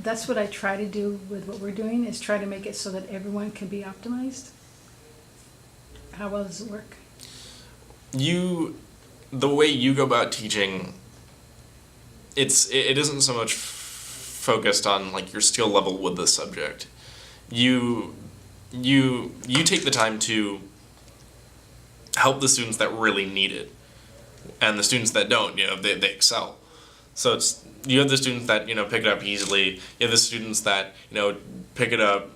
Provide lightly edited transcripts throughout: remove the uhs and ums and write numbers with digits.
That's what I try to do with what we're doing, is try to make it so that everyone can be optimized. How well does it work? The way you go about teaching, it isn't so much focused on like your skill level with the subject. You take the time to help the students that really need it, and the students that don't, they excel. So you have the students that pick it up easily. You have the students that pick it up,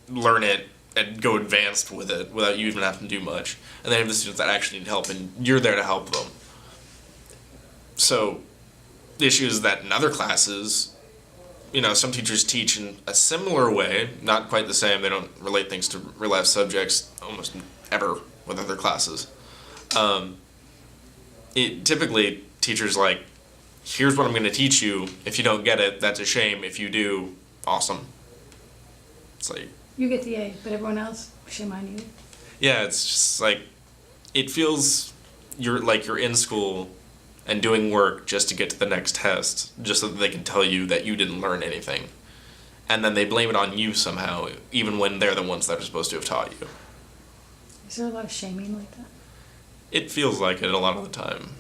learn it, and go advanced with it without you even having to do much. And then you have the students that actually need help, and you're there to help them. So the issue is that in other classes, some teachers teach in a similar way, not quite the same. They don't relate things to real life subjects almost ever with other classes. Typically teachers like, here's what I'm going to teach you. If you don't get it, that's a shame. If you do, awesome. It's like, You get the A, but everyone else, shame on you. yeah, it's just like, it feels you're in school and doing work just to get to the next test, just so that they can tell you that you didn't learn anything. And then they blame it on you somehow, even when they're the ones that are supposed to have taught you. Is there a lot of shaming like that? It feels like it a lot of the time.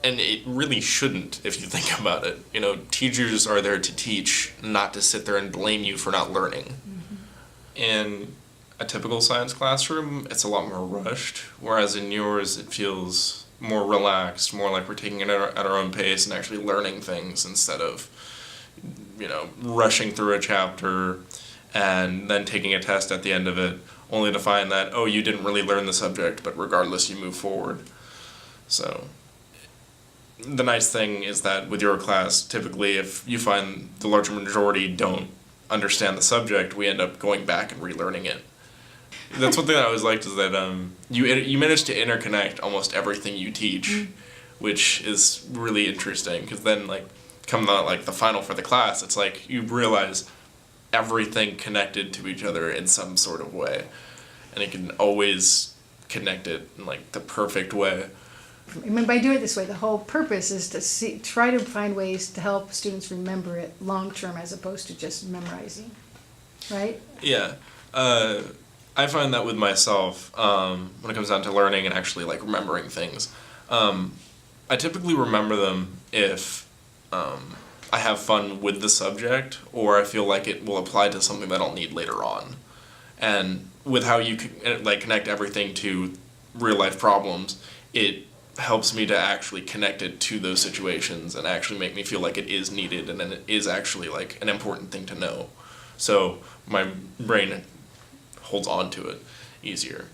And it really shouldn't, if you think about it. Teachers are there to teach, not to sit there and blame you for not learning. Mm-hmm. In a typical science classroom, it's a lot more rushed, whereas in yours it feels more relaxed, more like we're taking it at our own pace and actually learning things instead of, rushing through a chapter and then taking a test at the end of it, only to find that, oh, you didn't really learn the subject, but regardless, you move forward. So the nice thing is that with your class, typically if you find the larger majority don't understand the subject, we end up going back and relearning it. That's one thing I always liked, is that you manage to interconnect almost everything you teach, which is really interesting, because then come the final for the class, it's like you realize everything connected to each other in some sort of way, and you can always connect it in the perfect way. I mean, by doing it this way, the whole purpose is to try to find ways to help students remember it long term, as opposed to just memorizing, right? Yeah. I find that with myself, when it comes down to learning and actually remembering things, I typically remember them if I have fun with the subject, or I feel like it will apply to something that I'll need later on. And with how you connect everything to real life problems, it helps me to actually connect it to those situations and actually make me feel like it is needed and then it is actually an important thing to know. So my brain holds on to it easier.